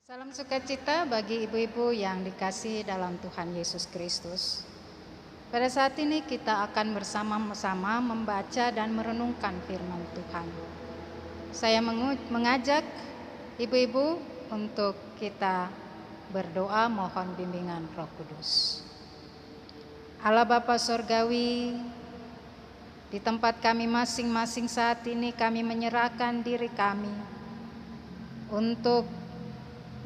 Salam sukacita bagi ibu-ibu yang dikasihi dalam Tuhan Yesus Kristus. Pada saat ini kita akan bersama-sama membaca dan merenungkan firman Tuhan. Saya mengajak ibu-ibu untuk kita berdoa mohon bimbingan Roh Kudus. Allah Bapa Sorgawi, di tempat kami masing-masing saat ini kami menyerahkan diri kami untuk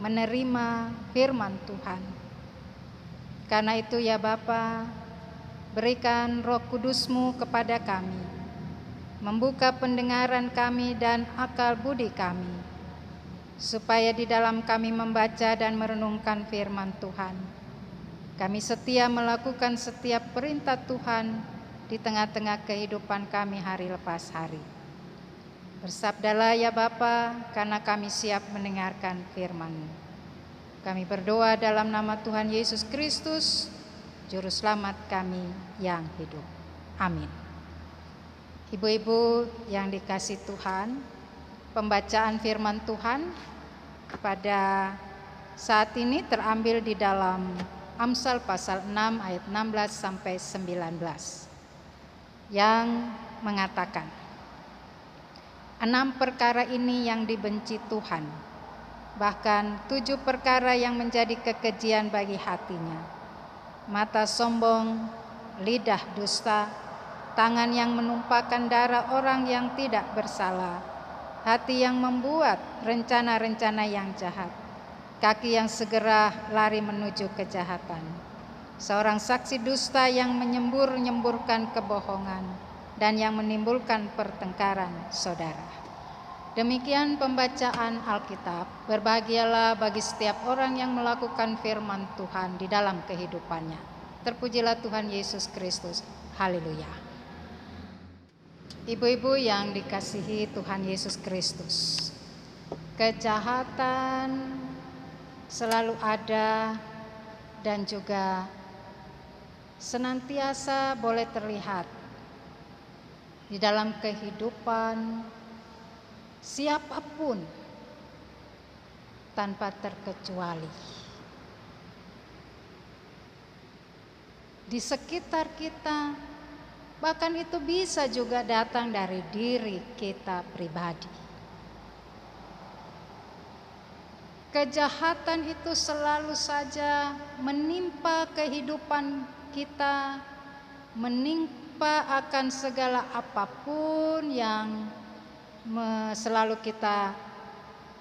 menerima firman Tuhan. Karena itu ya Bapa, berikan Roh Kudus-Mu kepada kami, membuka pendengaran kami dan akal budi kami, supaya di dalam kami membaca dan merenungkan firman Tuhan, kami setia melakukan setiap perintah Tuhan di tengah-tengah kehidupan kami hari lepas hari. Bersabdalah ya Bapa, karena kami siap mendengarkan firman-Mu. Kami berdoa dalam nama Tuhan Yesus Kristus, Juru Selamat kami yang hidup. Amin. Ibu-ibu yang dikasihi Tuhan, pembacaan firman Tuhan pada saat ini terambil di dalam Amsal pasal 6 ayat 16 sampai 19 yang mengatakan, 6 perkara ini yang dibenci Tuhan, bahkan 7 perkara yang menjadi kekejian bagi hatinya: mata sombong, lidah dusta, tangan yang menumpahkan darah orang yang tidak bersalah, hati yang membuat rencana-rencana yang jahat, kaki yang segera lari menuju kejahatan, seorang saksi dusta yang menyembur-nyemburkan kebohongan dan yang menimbulkan pertengkaran saudara. Demikian pembacaan Alkitab. Berbahagialah bagi setiap orang yang melakukan firman Tuhan di dalam kehidupannya. Terpujilah Tuhan Yesus Kristus. Haleluya. Ibu-ibu yang dikasihi Tuhan Yesus Kristus, kejahatan selalu ada dan juga senantiasa boleh terlihat di dalam kehidupan siapapun tanpa terkecuali. Di sekitar kita, bahkan itu bisa juga datang dari diri kita pribadi. Kejahatan itu selalu saja menimpa kehidupan kita, menimpa akan segala apapun yang selalu kita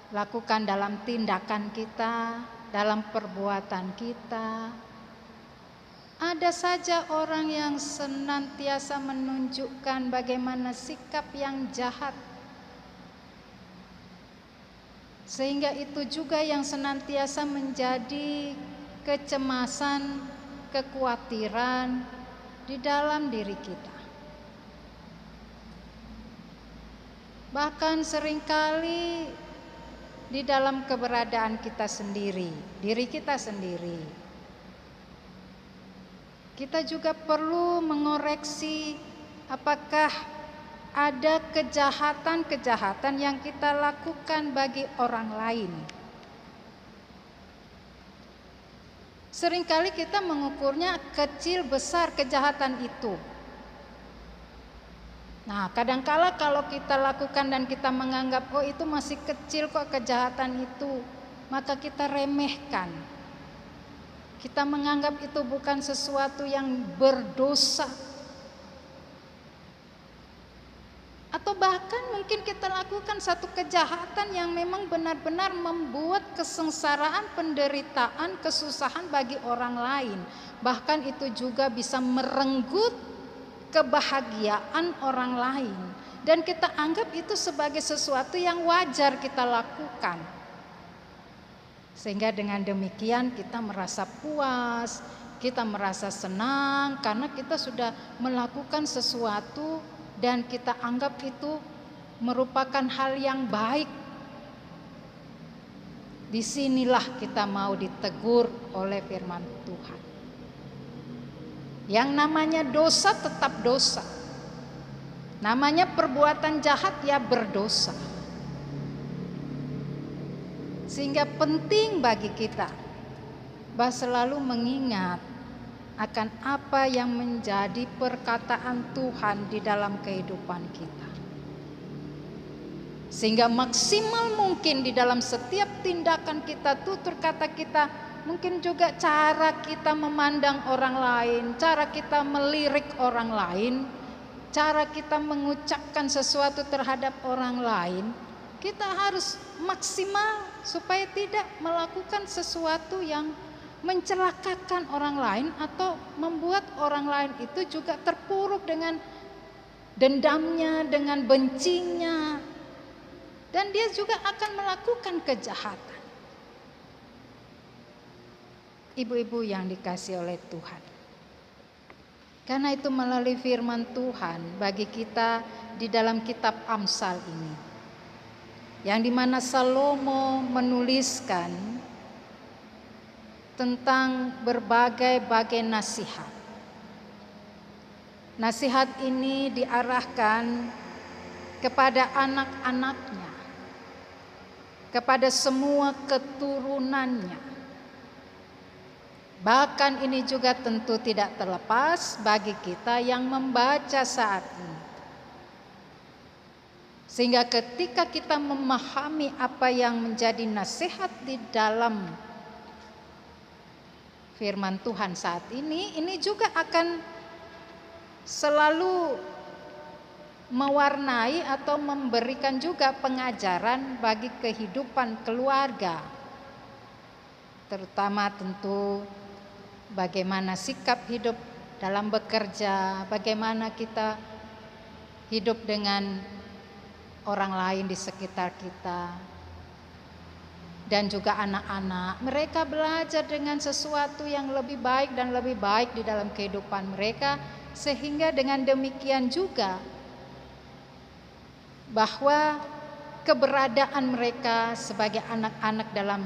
lakukan dalam tindakan kita, dalam perbuatan kita. Ada saja orang yang senantiasa menunjukkan bagaimana sikap yang jahat, sehingga itu juga yang senantiasa menjadi kecemasan, kekhawatiran di dalam diri kita. Bahkan seringkali di dalam keberadaan kita sendiri, diri kita sendiri, kita juga perlu mengoreksi apakah ada kejahatan-kejahatan yang kita lakukan bagi orang lain. Seringkali kita mengukurnya kecil besar kejahatan itu. Nah, kadangkala kalau kita lakukan dan kita menganggap oh itu masih kecil kok kejahatan itu, maka kita remehkan. Kita menganggap itu bukan sesuatu yang berdosa. Atau bahkan mungkin kita lakukan satu kejahatan yang memang benar-benar membuat kesengsaraan, penderitaan, kesusahan bagi orang lain. Bahkan itu juga bisa merenggut kebahagiaan orang lain. Dan kita anggap itu sebagai sesuatu yang wajar kita lakukan. Sehingga dengan demikian kita merasa puas, kita merasa senang karena kita sudah melakukan sesuatu dan kita anggap itu merupakan hal yang baik. Disinilah kita mau ditegur oleh firman Tuhan. Yang namanya dosa tetap dosa. Namanya perbuatan jahat ya berdosa. Sehingga penting bagi kita bahwa selalu mengingat akan apa yang menjadi perkataan Tuhan di dalam kehidupan kita. Sehingga maksimal mungkin di dalam setiap tindakan kita, tutur kata kita, mungkin juga cara kita memandang orang lain, cara kita melirik orang lain, cara kita mengucapkan sesuatu terhadap orang lain, kita harus maksimal supaya tidak melakukan sesuatu yang mencelakakan orang lain atau membuat orang lain itu juga terpuruk dengan dendamnya, dengan bencinya, dan dia juga akan melakukan kejahatan. Ibu-ibu yang dikasihi oleh Tuhan, karena itu melalui firman Tuhan bagi kita di dalam kitab Amsal ini, yang dimana Salomo menuliskan tentang berbagai-bagai nasihat. Nasihat ini diarahkan kepada anak-anaknya, kepada semua keturunannya. Bahkan ini juga tentu tidak terlepas bagi kita yang membaca saat ini. Sehingga ketika kita memahami apa yang menjadi nasihat di dalam firman Tuhan saat ini juga akan selalu mewarnai atau memberikan juga pengajaran bagi kehidupan keluarga. Terutama tentu bagaimana sikap hidup dalam bekerja, bagaimana kita hidup dengan orang lain di sekitar kita, dan juga anak-anak. Mereka belajar dengan sesuatu yang lebih baik dan lebih baik di dalam kehidupan mereka, sehingga dengan demikian juga bahwa keberadaan mereka sebagai anak-anak dalam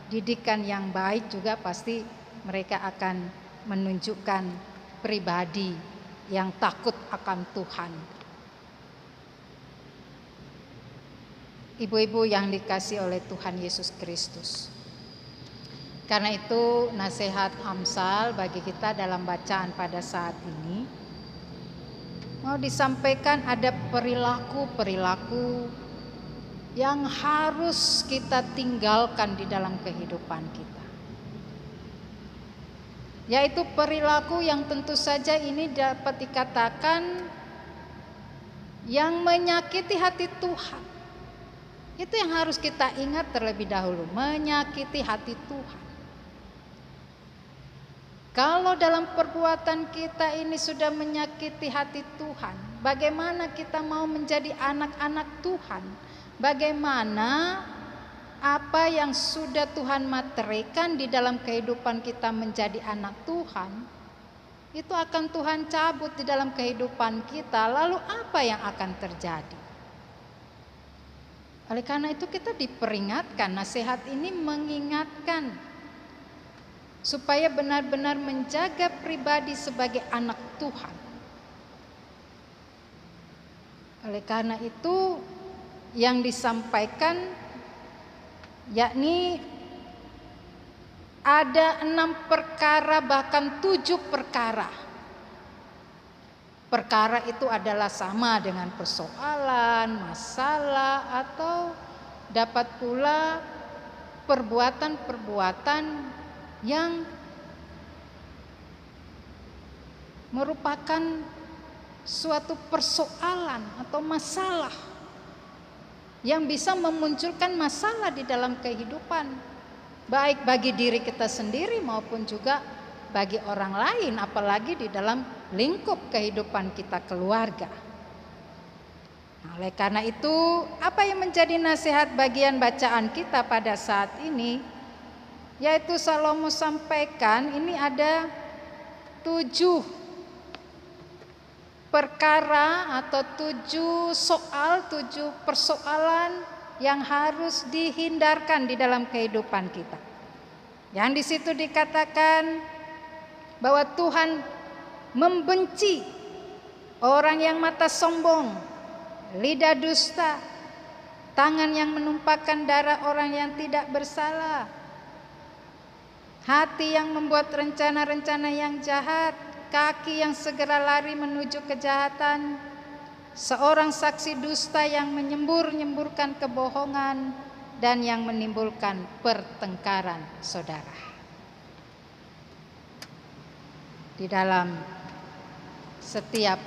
didikan yang baik juga pasti mereka akan menunjukkan pribadi yang takut akan Tuhan. Ibu-ibu yang dikasihi oleh Tuhan Yesus Kristus. Karena itu nasihat Amsal bagi kita dalam bacaan pada saat ini mau disampaikan ada perilaku-perilaku yang harus kita tinggalkan di dalam kehidupan kita. Yaitu perilaku yang tentu saja ini dapat dikatakan yang menyakiti hati Tuhan. Itu yang harus kita ingat terlebih dahulu, menyakiti hati Tuhan. Kalau dalam perbuatan kita ini sudah menyakiti hati Tuhan, bagaimana kita mau menjadi anak-anak Tuhan? Bagaimana apa yang sudah Tuhan materikan di dalam kehidupan kita menjadi anak Tuhan, itu akan Tuhan cabut di dalam kehidupan kita. Lalu apa yang akan terjadi? Oleh karena itu kita diperingatkan, nasihat ini mengingatkan supaya benar-benar menjaga pribadi sebagai anak Tuhan. Oleh karena itu yang disampaikan yakni ada 6 perkara bahkan 7 perkara. Perkara itu adalah sama dengan persoalan, masalah, atau dapat pula perbuatan-perbuatan yang merupakan suatu persoalan atau masalah yang bisa memunculkan masalah di dalam kehidupan, baik bagi diri kita sendiri maupun juga bagi orang lain, apalagi di dalam lingkup kehidupan kita keluarga. Nah, oleh karena itu, apa yang menjadi nasihat bagian bacaan kita pada saat ini, yaitu Salomo sampaikan ini ada 7 perkara atau 7 soal, 7 persoalan yang harus dihindarkan di dalam kehidupan kita. Yang di situ dikatakan bahwa Tuhan membenci orang yang mata sombong, lidah dusta, tangan yang menumpahkan darah orang yang tidak bersalah, hati yang membuat rencana-rencana yang jahat, kaki yang segera lari menuju kejahatan, seorang saksi dusta yang menyembur-nyemburkan kebohongan dan yang menimbulkan pertengkaran saudara. Di dalam setiap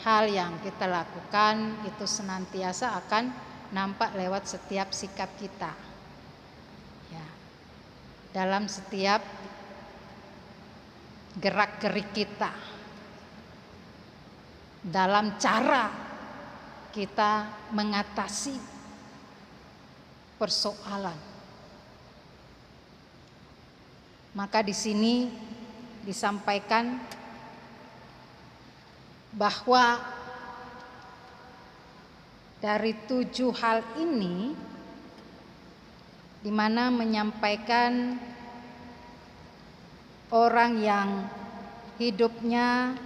hal yang kita lakukan itu senantiasa akan nampak lewat setiap sikap kita. Ya. Dalam setiap gerak-gerik kita. Dalam cara kita mengatasi persoalan. Maka di sini disampaikan bahwa dari 7 hal ini, di mana menyampaikan orang yang hidupnya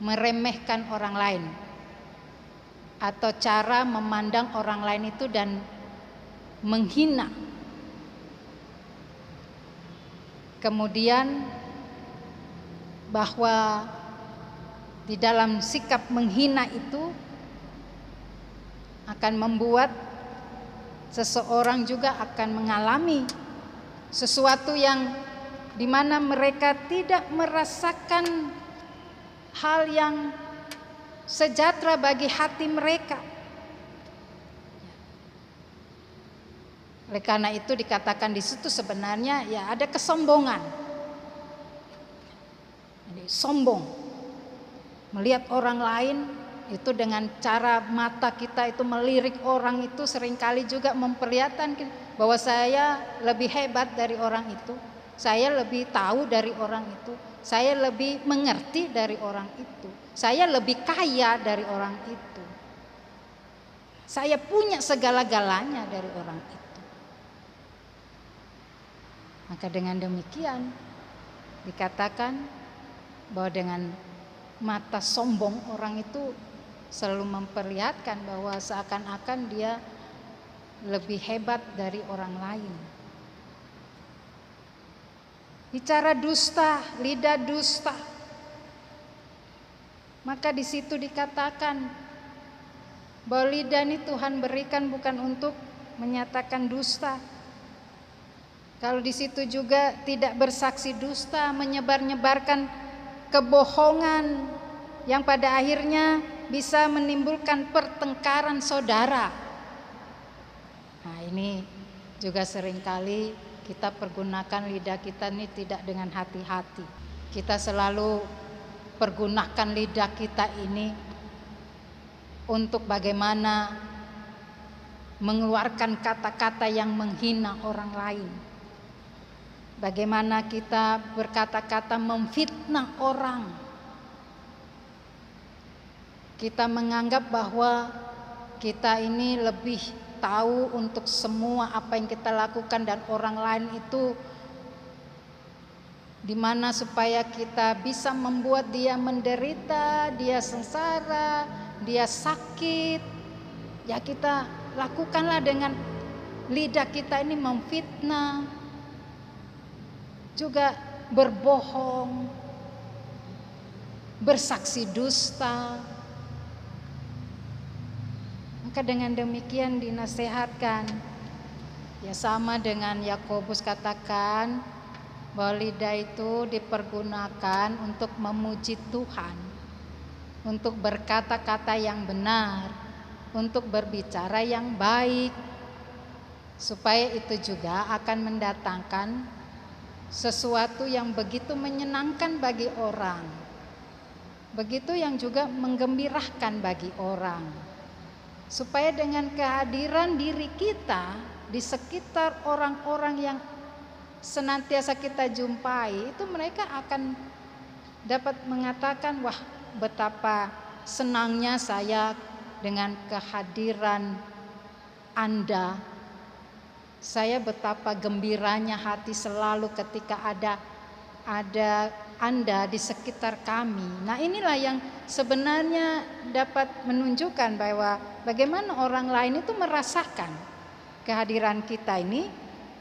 meremehkan orang lain atau cara memandang orang lain itu dan menghina. Kemudian bahwa di dalam sikap menghina itu akan membuat seseorang juga akan mengalami sesuatu yang dimana mereka tidak merasakan hal yang sejahtera bagi hati mereka. Oleh karena itu dikatakan di situ sebenarnya ya ada kesombongan. Jadi sombong. Melihat orang lain itu dengan cara mata kita itu melirik orang itu seringkali juga memperlihatkan bahwa saya lebih hebat dari orang itu. Saya lebih tahu dari orang itu. Saya lebih mengerti dari orang itu. Saya lebih kaya dari orang itu. Saya punya segala-galanya dari orang itu. Maka dengan demikian dikatakan bahwa dengan mata sombong orang itu selalu memperlihatkan bahwa seakan-akan dia lebih hebat dari orang lain. Bicara dusta, lidah dusta. Maka di situ dikatakan bahwa lidah ini Tuhan berikan bukan untuk menyatakan dusta. Kalau di situ juga tidak bersaksi dusta, menyebar-nyebarkan kebohongan yang pada akhirnya bisa menimbulkan pertengkaran saudara. Nah, ini juga seringkali kita pergunakan lidah kita ini tidak dengan hati-hati. Kita selalu pergunakan lidah kita ini untuk bagaimana mengeluarkan kata-kata yang menghina orang lain. Bagaimana kita berkata-kata memfitnah orang. Kita menganggap bahwa kita ini lebih tahu untuk semua apa yang kita lakukan dan orang lain itu dimana supaya kita bisa membuat dia menderita, dia sengsara, dia sakit. Ya kita lakukanlah dengan lidah kita ini memfitnah. Juga berbohong, bersaksi dusta. Maka dengan demikian dinasihatkan, ya sama dengan Yakobus katakan bahwa lidah itu dipergunakan untuk memuji Tuhan, untuk berkata-kata yang benar, untuk berbicara yang baik, supaya itu juga akan mendatangkan sesuatu yang begitu menyenangkan bagi orang, begitu yang juga menggembirakan bagi orang, supaya dengan kehadiran diri kita di sekitar orang-orang yang senantiasa kita jumpai itu mereka akan dapat mengatakan, wah betapa senangnya saya dengan kehadiran Anda. Saya betapa gembiranya hati selalu ketika ada Anda, di sekitar kami. Nah, inilah yang sebenarnya dapat menunjukkan bahwa bagaimana orang lain itu merasakan kehadiran kita ini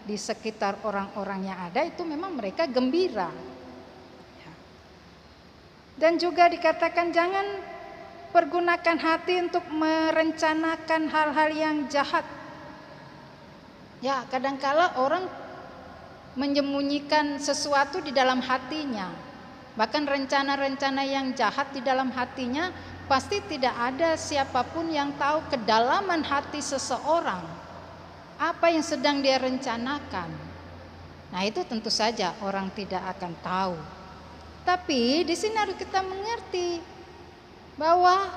di sekitar orang-orang yang ada, itu memang mereka gembira. Dan juga dikatakan jangan pergunakan hati untuk merencanakan hal-hal yang jahat. Ya, kadangkala orang menyembunyikan sesuatu di dalam hatinya. Bahkan rencana-rencana yang jahat di dalam hatinya, pasti tidak ada siapapun yang tahu kedalaman hati seseorang. Apa yang sedang dia rencanakan. Nah, itu tentu saja orang tidak akan tahu. Tapi di sini harus kita mengerti bahwa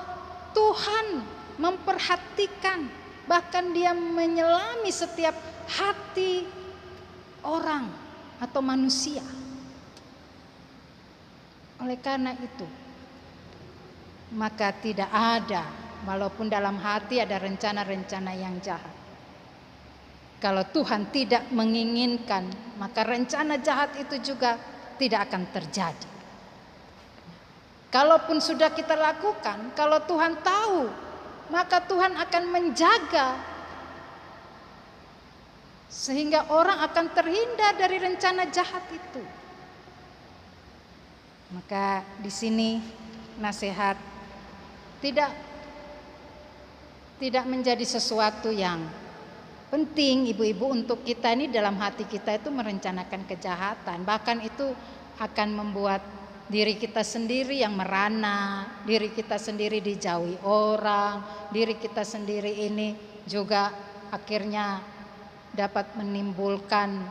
Tuhan memperhatikan, bahkan Dia menyelami setiap hati orang atau manusia. Oleh karena itu, maka tidak ada, walaupun dalam hati ada rencana-rencana yang jahat. Kalau Tuhan tidak menginginkan, maka rencana jahat itu juga tidak akan terjadi. Kalaupun sudah kita lakukan, kalau Tuhan tahu, maka Tuhan akan menjaga sehingga orang akan terhindar dari rencana jahat itu. Maka di sini nasihat tidak menjadi sesuatu yang penting, ibu-ibu, untuk kita ini dalam hati kita itu merencanakan kejahatan. Bahkan itu akan membuat diri kita sendiri yang merana, diri kita sendiri dijauhi orang, diri kita sendiri ini juga akhirnya dapat menimbulkan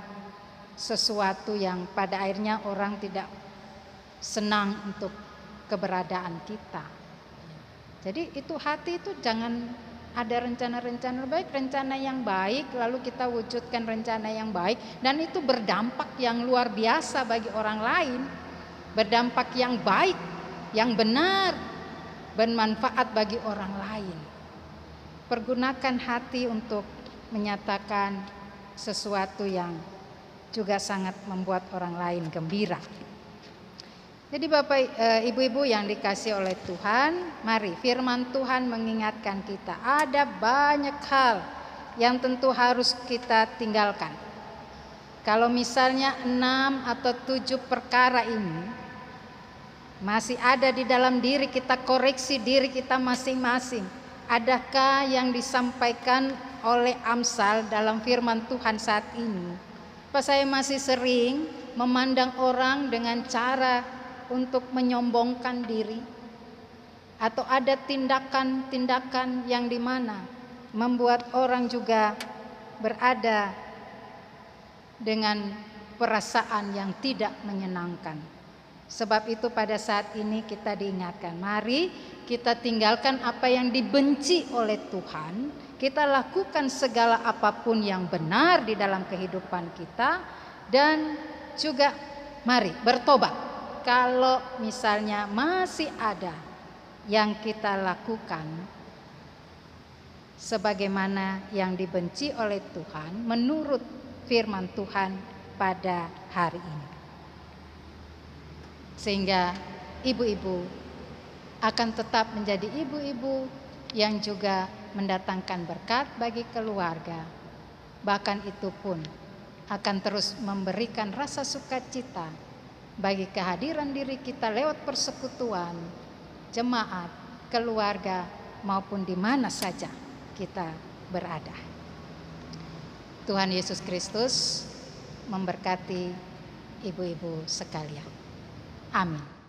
sesuatu yang pada akhirnya orang tidak senang untuk keberadaan kita. Jadi itu hati itu jangan ada rencana-rencana baik, rencana yang baik lalu kita wujudkan rencana yang baik, dan itu berdampak yang luar biasa bagi orang lain, berdampak yang baik, yang benar, bermanfaat bagi orang lain. Pergunakan hati untuk menyatakan sesuatu yang juga sangat membuat orang lain gembira. Jadi Bapak Ibu-ibu yang dikasihi oleh Tuhan, mari firman Tuhan mengingatkan kita ada banyak hal yang tentu harus kita tinggalkan. Kalau misalnya 6 atau 7 perkara ini masih ada di dalam diri kita, koreksi diri kita masing-masing. Adakah yang disampaikan oleh Amsal dalam firman Tuhan saat ini? Apa saya masih sering memandang orang dengan cara untuk menyombongkan diri, atau ada tindakan-tindakan yang dimana membuat orang juga berada dengan perasaan yang tidak menyenangkan. Sebab itu pada saat ini kita diingatkan, mari kita tinggalkan apa yang dibenci oleh Tuhan, kita lakukan segala apapun yang benar di dalam kehidupan kita, dan juga mari bertobat. Kalau misalnya masih ada yang kita lakukan sebagaimana yang dibenci oleh Tuhan menurut firman Tuhan pada hari ini, sehingga ibu-ibu akan tetap menjadi ibu-ibu yang juga mendatangkan berkat bagi keluarga. Bahkan itu pun akan terus memberikan rasa sukacita bagi kehadiran diri kita lewat persekutuan, jemaat, keluarga, maupun di mana saja kita berada. Tuhan Yesus Kristus memberkati ibu-ibu sekalian. Amin.